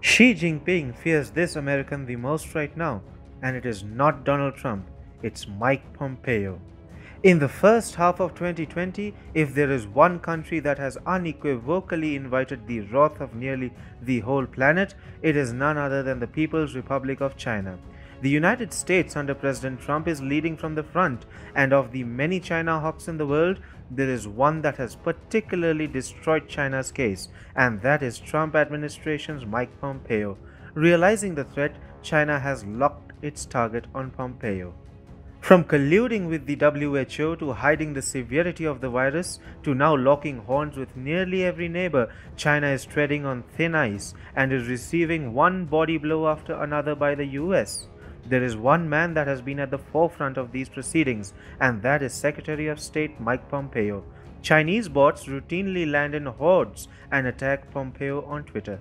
Xi Jinping fears this American the most right now, and it is not Donald Trump, it's Mike Pompeo. In the first half of 2020, if there is one country that has unequivocally invited the wrath of nearly the whole planet, it is none other than the People's Republic of China. The United States under President Trump is leading from the front, and of the many China hawks in the world, there is one that has particularly destroyed China's case, and that is Trump administration's Mike Pompeo. Realizing the threat, China has locked its target on Pompeo. From colluding with the WHO to hiding the severity of the virus to now locking horns with nearly every neighbor, China is treading on thin ice and is receiving one body blow after another by the US. There is one man that has been at the forefront of these proceedings, and that is Secretary of State Mike Pompeo. Chinese bots routinely land in hordes and attack Pompeo on Twitter.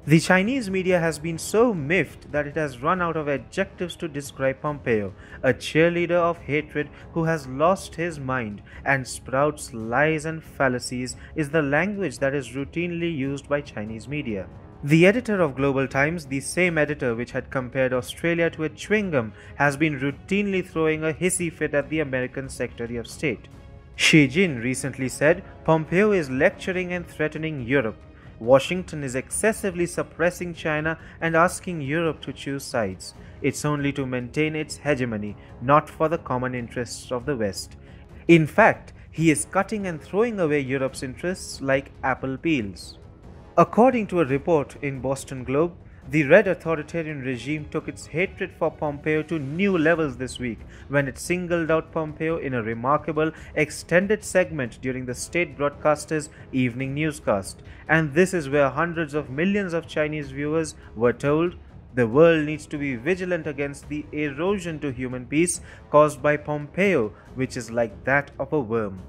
The Chinese media has been so miffed that it has run out of adjectives to describe Pompeo, a cheerleader of hatred who has lost his mind and sprouts lies and fallacies is the language that is routinely used by Chinese media. The editor of Global Times, the same editor which had compared Australia to a chewing gum, has been routinely throwing a hissy fit at the American Secretary of State. Xi Jinping recently said Pompeo is lecturing and threatening Europe. Washington is excessively suppressing China and asking Europe to choose sides. It's only to maintain its hegemony, not for the common interests of the West. In fact, he is cutting and throwing away Europe's interests like apple peels. According to a report in Boston Globe, the Red authoritarian regime took its hatred for Pompeo to new levels this week when it singled out Pompeo in a remarkable extended segment during the state broadcaster's evening newscast. And this is where hundreds of millions of Chinese viewers were told the world needs to be vigilant against the erosion to human peace caused by Pompeo, which is like that of a worm.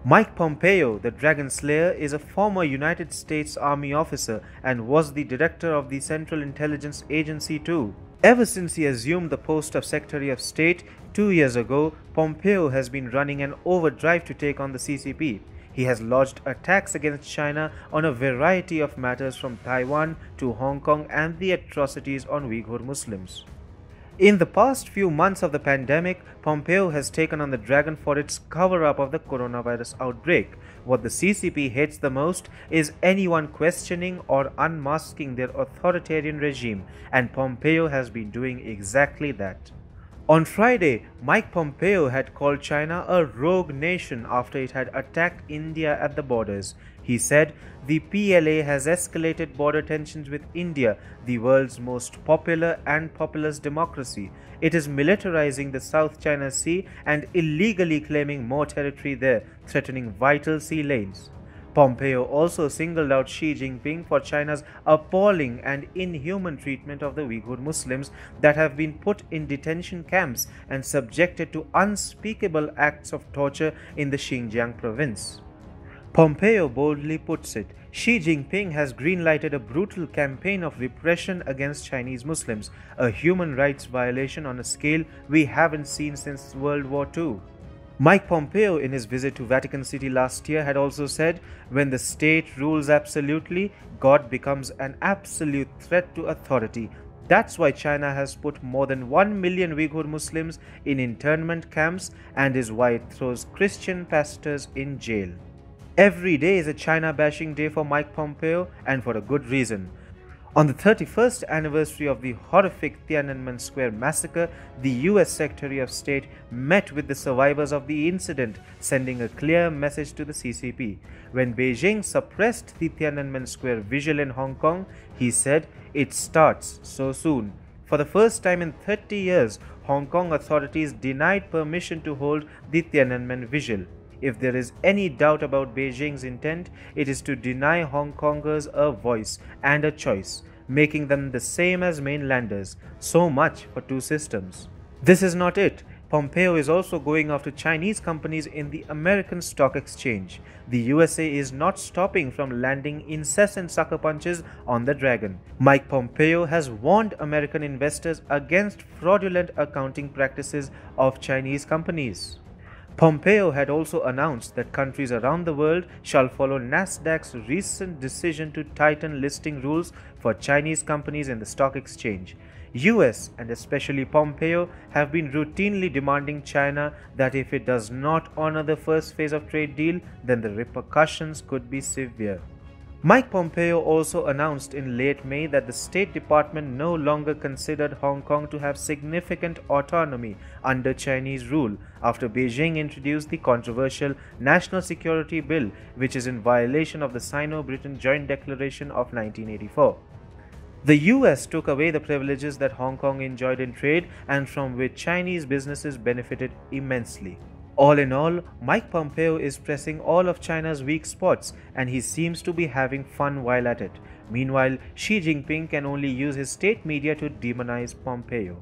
Mike Pompeo, the Dragon Slayer, is a former United States Army officer and was the director of the Central Intelligence Agency too. Ever since he assumed the post of Secretary of State 2 years ago, Pompeo has been running an overdrive to take on the CCP. He has lodged attacks against China on a variety of matters from Taiwan to Hong Kong and the atrocities on Uyghur Muslims. In the past few months of the pandemic, Pompeo has taken on the dragon for its cover-up of the coronavirus outbreak. What the CCP hates the most is anyone questioning or unmasking their authoritarian regime, and Pompeo has been doing exactly that. On Friday, Mike Pompeo had called China a rogue nation after it had attacked India at the borders. He said, the PLA has escalated border tensions with India, the world's most popular and populous democracy. It is militarizing the South China Sea and illegally claiming more territory there, threatening vital sea lanes. Pompeo also singled out Xi Jinping for China's appalling and inhuman treatment of the Uyghur Muslims that have been put in detention camps and subjected to unspeakable acts of torture in the Xinjiang province. Pompeo boldly puts it, Xi Jinping has greenlighted a brutal campaign of repression against Chinese Muslims, a human rights violation on a scale we haven't seen since World War II. Mike Pompeo, in his visit to Vatican City last year, had also said, when the state rules absolutely, God becomes an absolute threat to authority. That's why China has put more than 1 million Uyghur Muslims in internment camps and is why it throws Christian pastors in jail. Every day is a China-bashing day for Mike Pompeo, and for a good reason. On the 31st anniversary of the horrific Tiananmen Square massacre, the US Secretary of State met with the survivors of the incident, sending a clear message to the CCP. When Beijing suppressed the Tiananmen Square vigil in Hong Kong, he said, "It starts so soon." For the first time in 30 years, Hong Kong authorities denied permission to hold the Tiananmen vigil. If there is any doubt about Beijing's intent, it is to deny Hong Kongers a voice and a choice, making them the same as mainlanders. So much for two systems. This is not it. Pompeo is also going after Chinese companies in the American Stock Exchange. The USA is not stopping from landing incessant sucker punches on the dragon. Mike Pompeo has warned American investors against fraudulent accounting practices of Chinese companies. Pompeo had also announced that countries around the world shall follow Nasdaq's recent decision to tighten listing rules for Chinese companies in the stock exchange. US and especially Pompeo have been routinely demanding China that if it does not honor the first phase of trade deal, then the repercussions could be severe. Mike Pompeo also announced in late May that the State Department no longer considered Hong Kong to have significant autonomy under Chinese rule after Beijing introduced the controversial National Security Bill, which is in violation of the Sino-Briton Joint Declaration of 1984. The US took away the privileges that Hong Kong enjoyed in trade and from which Chinese businesses benefited immensely. All in all, Mike Pompeo is pressing all of China's weak spots and he seems to be having fun while at it. Meanwhile, Xi Jinping can only use his state media to demonize Pompeo.